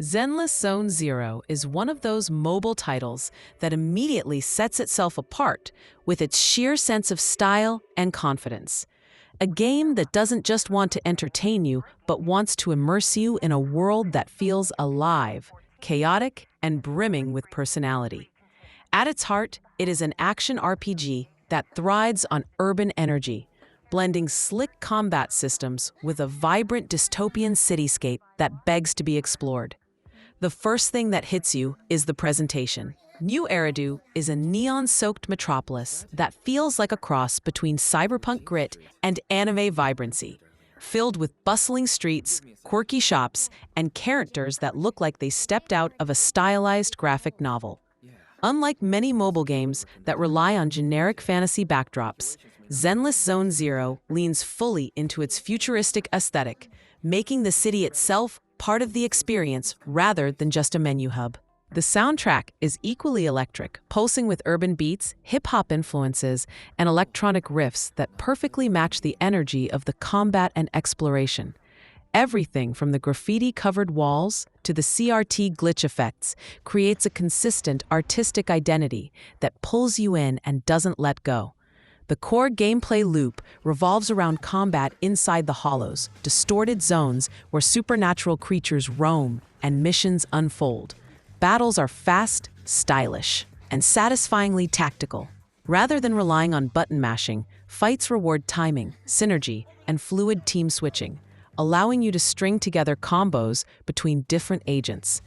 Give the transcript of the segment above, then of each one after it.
Zenless Zone Zero is one of those mobile titles that immediately sets itself apart with its sheer sense of style and confidence. A game that doesn't just want to entertain you, but wants to immerse you in a world that feels alive, chaotic, and brimming with personality. At its heart, it is an action RPG that thrives on urban energy, blending slick combat systems with a vibrant dystopian cityscape that begs to be explored. The first thing that hits you is the presentation. New Eridu is a neon-soaked metropolis that feels like a cross between cyberpunk grit and anime vibrancy, filled with bustling streets, quirky shops, and characters that look like they stepped out of a stylized graphic novel. Unlike many mobile games that rely on generic fantasy backdrops, Zenless Zone Zero leans fully into its futuristic aesthetic, making the city itself part of the experience rather than just a menu hub. The soundtrack is equally electric, pulsing with urban beats, hip-hop influences, and electronic riffs that perfectly match the energy of the combat and exploration. Everything from the graffiti-covered walls to the CRT glitch effects creates a consistent artistic identity that pulls you in and doesn't let go. The core gameplay loop revolves around combat inside the hollows, distorted zones where supernatural creatures roam and missions unfold. Battles are fast, stylish, and satisfyingly tactical. Rather than relying on button mashing, fights reward timing, synergy, and fluid team switching, allowing you to string together combos between different agents.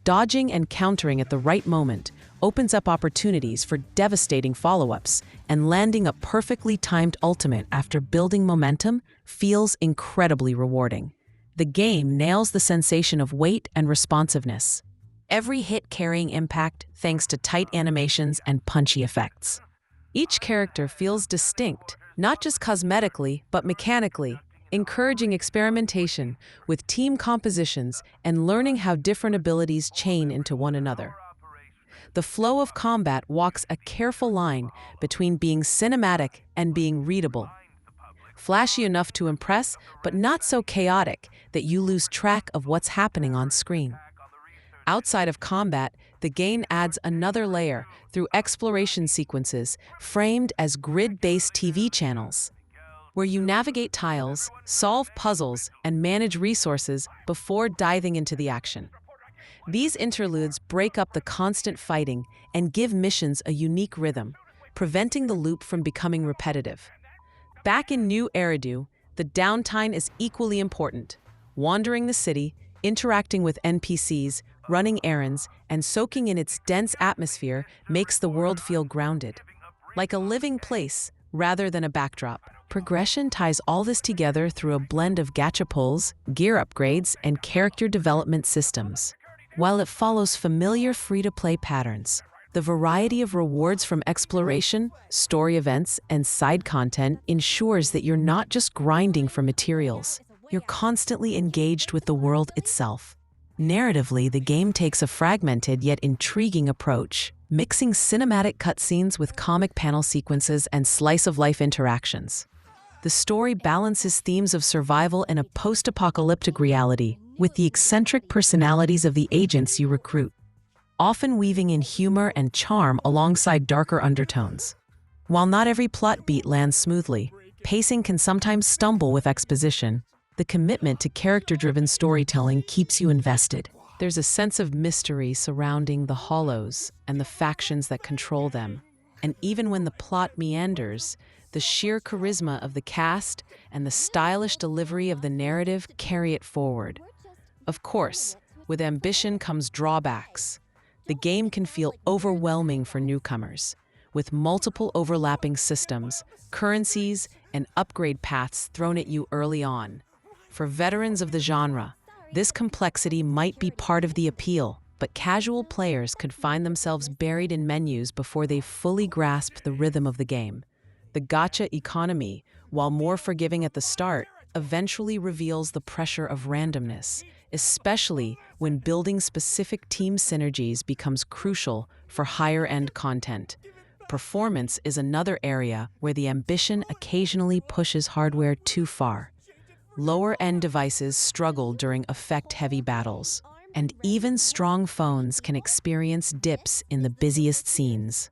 Dodging and countering at the right moment opens up opportunities for devastating follow-ups, and landing a perfectly timed ultimate after building momentum feels incredibly rewarding. The game nails the sensation of weight and responsiveness. Every hit carrying impact thanks to tight animations and punchy effects. Each character feels distinct, not just cosmetically, but mechanically, encouraging experimentation with team compositions and learning how different abilities chain into one another. The flow of combat walks a careful line between being cinematic and being readable. Flashy enough to impress, but not so chaotic that you lose track of what's happening on screen. Outside of combat, the game adds another layer through exploration sequences framed as grid-based TV channels, where you navigate tiles, solve puzzles, and manage resources before diving into the action. These interludes break up the constant fighting and give missions a unique rhythm, preventing the loop from becoming repetitive. Back in New Eridu, the downtime is equally important. Wandering the city, interacting with NPCs, running errands, and soaking in its dense atmosphere makes the world feel grounded, like a living place rather than a backdrop. Progression ties all this together through a blend of gacha pulls, gear upgrades, and character development systems. While it follows familiar free-to-play patterns, the variety of rewards from exploration, story events, and side content ensures that you're not just grinding for materials. You're constantly engaged with the world itself. Narratively, the game takes a fragmented yet intriguing approach, mixing cinematic cutscenes with comic panel sequences and slice-of-life interactions. The story balances themes of survival in a post-apocalyptic reality with the eccentric personalities of the agents you recruit, often weaving in humor and charm alongside darker undertones. While not every plot beat lands smoothly, pacing can sometimes stumble with exposition. The commitment to character-driven storytelling keeps you invested. There's a sense of mystery surrounding the Hollows and the factions that control them. And even when the plot meanders, the sheer charisma of the cast and the stylish delivery of the narrative carry it forward. Of course, with ambition comes drawbacks. The game can feel overwhelming for newcomers, with multiple overlapping systems, currencies, and upgrade paths thrown at you early on. For veterans of the genre, this complexity might be part of the appeal, but casual players could find themselves buried in menus before they fully grasped the rhythm of the game. The gacha economy, while more forgiving at the start, eventually reveals the pressure of randomness, especially when building specific team synergies becomes crucial for higher-end content. Performance is another area where the ambition occasionally pushes hardware too far. Lower-end devices struggle during effect-heavy battles, and even strong phones can experience dips in the busiest scenes.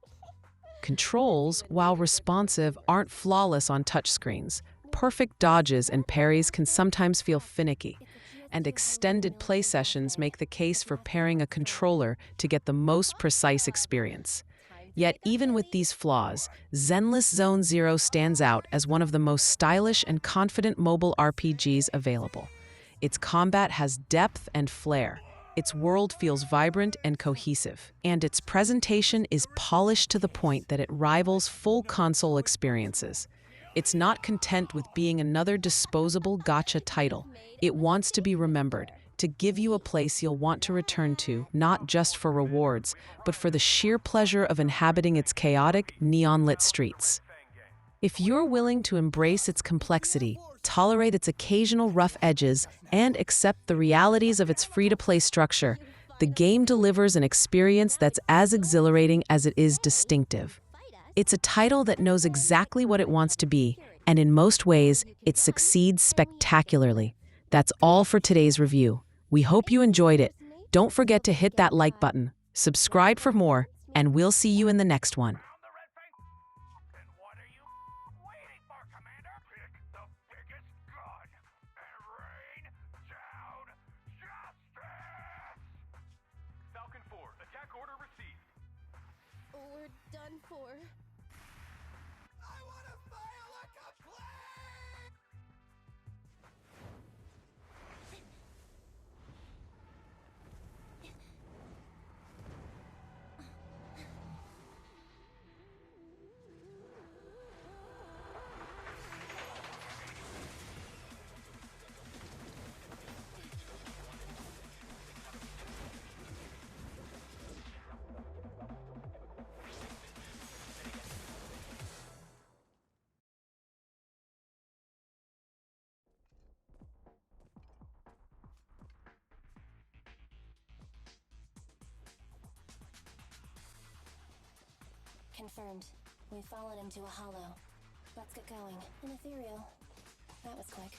Controls, while responsive, aren't flawless on touchscreens. Perfect dodges and parries can sometimes feel finicky, and extended play sessions make the case for pairing a controller to get the most precise experience. Yet even with these flaws, Zenless Zone Zero stands out as one of the most stylish and confident mobile RPGs available. Its combat has depth and flair, its world feels vibrant and cohesive, and its presentation is polished to the point that it rivals full console experiences. It's not content with being another disposable gacha title. It wants to be remembered, to give you a place you'll want to return to, not just for rewards, but for the sheer pleasure of inhabiting its chaotic, neon-lit streets. If you're willing to embrace its complexity, tolerate its occasional rough edges, and accept the realities of its free-to-play structure, the game delivers an experience that's as exhilarating as it is distinctive. It's a title that knows exactly what it wants to be, and in most ways, it succeeds spectacularly. That's all for today's review. We hope you enjoyed it. Don't forget to hit that like button, subscribe for more, and we'll see you in the next one. We're done for. I want to file a complaint! Confirmed. We've fallen into a hollow. Let's get going. An ethereal. That was quick.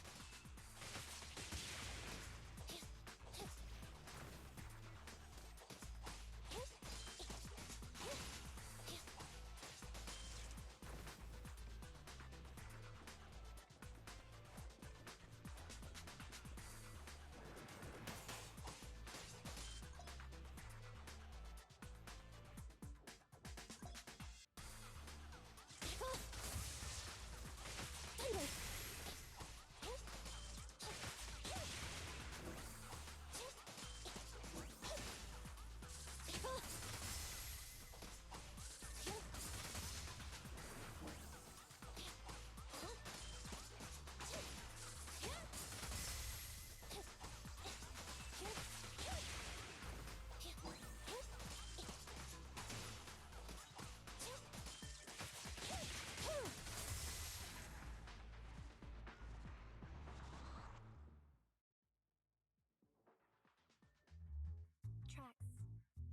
Tracks,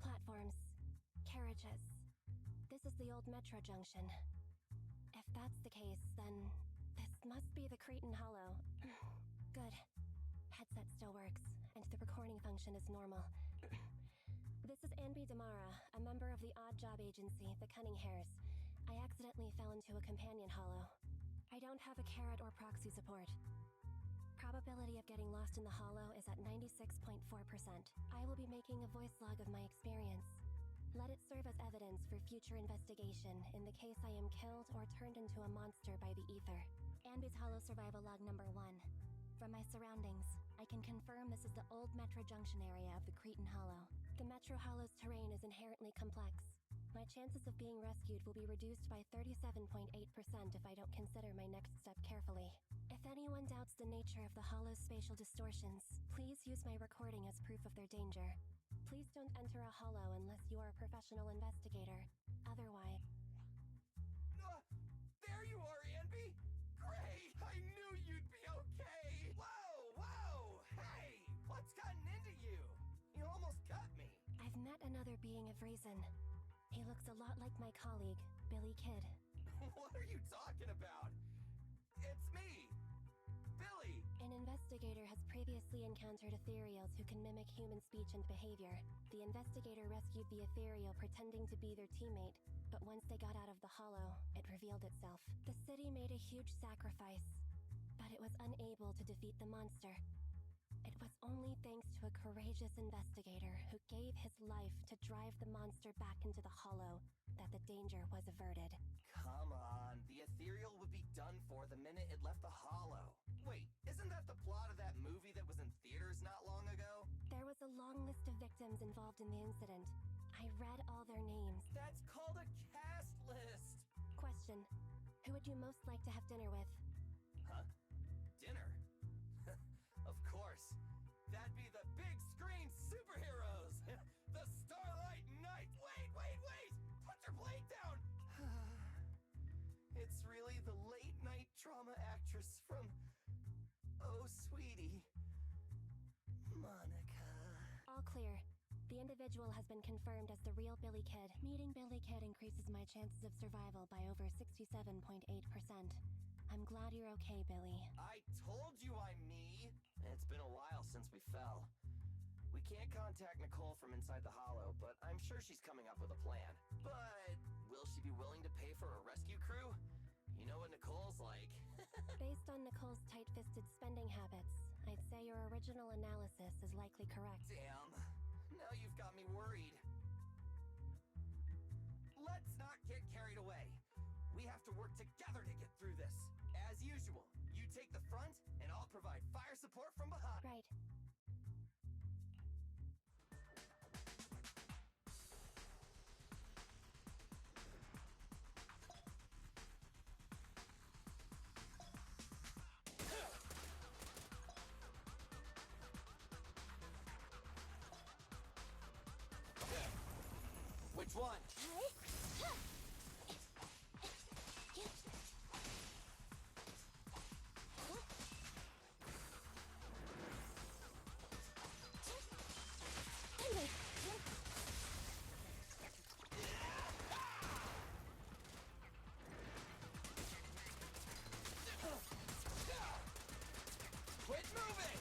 platforms, carriages. This is the old metro junction. If that's the case, then this must be the Cretan Hollow. Good. Headset still works, and the recording function is normal. This is Anby Damara, a member of the odd job agency, the Cunning Hares. I accidentally fell into a companion hollow. I don't have a carrot or proxy support. Probability of getting lost in the hollow is at 96.4%. I will be making a voice log of my experience. Let it serve as evidence for future investigation in the case I am killed or turned into a monster by the ether. Anby's Hollow Survival Log number 1. From my surroundings, I can confirm this is the old Metro Junction area of the Cretan Hollow. The Metro Hollow's terrain is inherently complex. My chances of being rescued will be reduced by 37.8% if I don't consider my next step carefully. If anyone doubts the nature of the Hollow's spatial distortions, please use my recording as proof of their danger. Please don't enter a hollow unless you are a professional investigator. Otherwise... there you are, Anby! Great! I knew you'd be okay! Whoa! Hey! What's gotten into you? You almost got me! I've met another being of reason. He looks a lot like my colleague, Billy Kidd. What are you talking about? It's me! Billy! In investigator has previously encountered Ethereals who can mimic human speech and behavior. The investigator rescued the Ethereal pretending to be their teammate, but once they got out of the hollow, it revealed itself. The city made a huge sacrifice, but it was unable to defeat the monster. It was only thanks to a courageous investigator who gave his life to drive the monster back into the hollow that the danger was averted. Come on, the Ethereal would be done for the minute it left the hollow. Wait, isn't that the plot of that movie that was in theaters not long ago? There was a long list of victims involved in the incident. I read all their names. That's called a cast list! Question: who would you most like to have dinner with? Huh? Dinner? Of course. That'd be the big screen superheroes! The Starlight Knight! Wait! Put your blade down! It's really the late night drama actress from... Oh, sweetie. Monica. All clear. The individual has been confirmed as the real Billy Kid. Meeting Billy Kid increases my chances of survival by over 67.8%. I'm glad you're okay, Billy. I told you I'm me! It's been a while since we fell. We can't contact Nicole from inside the hollow, but I'm sure she's coming up with a plan. But will she be willing to pay for a rescue crew? You know what Nicole's like. Based on Nicole's tight-fisted spending habits, I'd say your original analysis is likely correct. Damn. Now you've got me worried. Let's not get carried away. We have to work together to get through this. As usual, you take the front, and I'll provide fire support from behind. Right. Which one? Quit moving!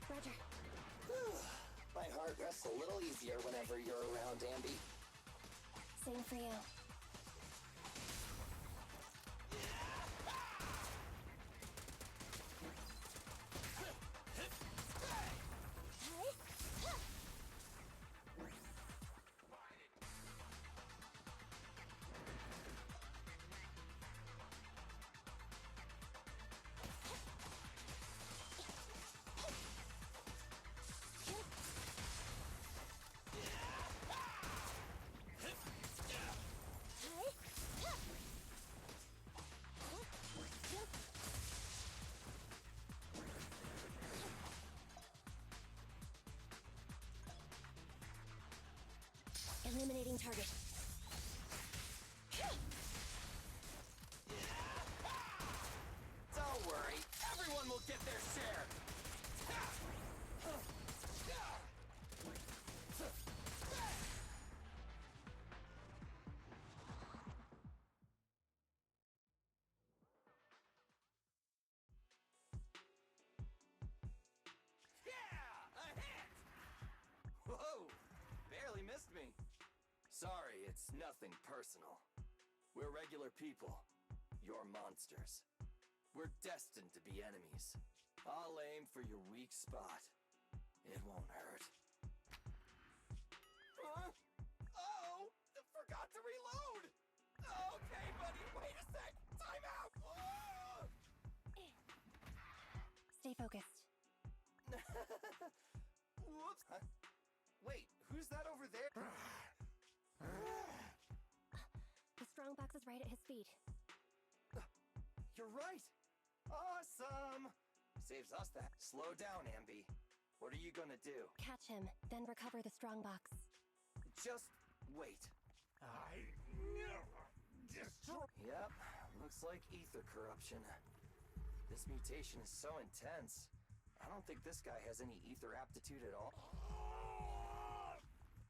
Roger. My heart rests a little easier whenever you're around, Ambi. Same for you. Eliminating target. Don't worry, everyone will get their share. Yeah, a hit! Whoa, barely missed me. Sorry, it's nothing personal. We're regular people. You're monsters. We're destined to be enemies. I'll aim for your weak spot. It won't hurt. Huh? Oh! Forgot to reload! Okay, buddy, wait a sec! Time out! Oh! Stay focused. Whoops! Huh? Wait, who's that over there? The strongbox is right at his feet. You're right! Awesome! Saves us that. Slow down, Ambi. What are you gonna do? Catch him, then recover the strongbox. Just wait. I never destroy. Yep, Looks like ether corruption. This mutation is so intense. I don't think this guy has any ether aptitude at all.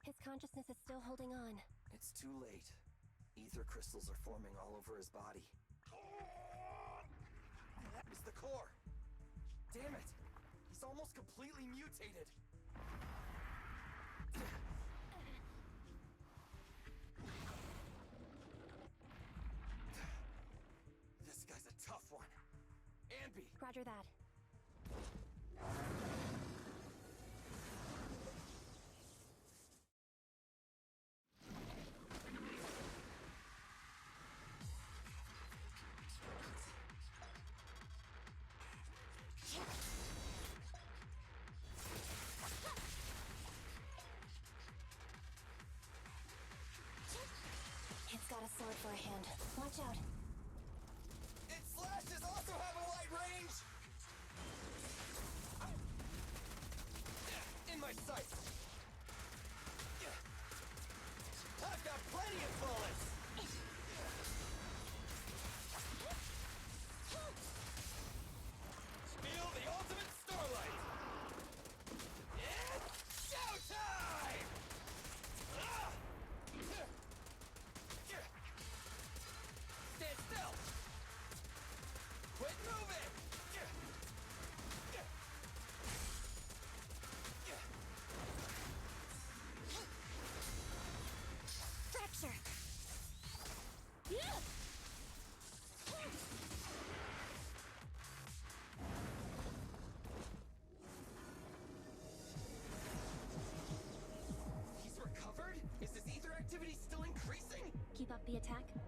His consciousness is still holding on. It's too late. Ether crystals are forming all over his body. It's the core! Damn it! He's almost completely mutated! This guy's a tough one. Anby! Roger that. It's got a sword for a hand. Watch out. Its slashes also have a light range! In my sights! I've got plenty of bullets! Feel the ultimate starlight! It's showtime! Stand still! Quit moving! Fracture! He's recovered? Is his ether activity still increasing? Keep up the attack.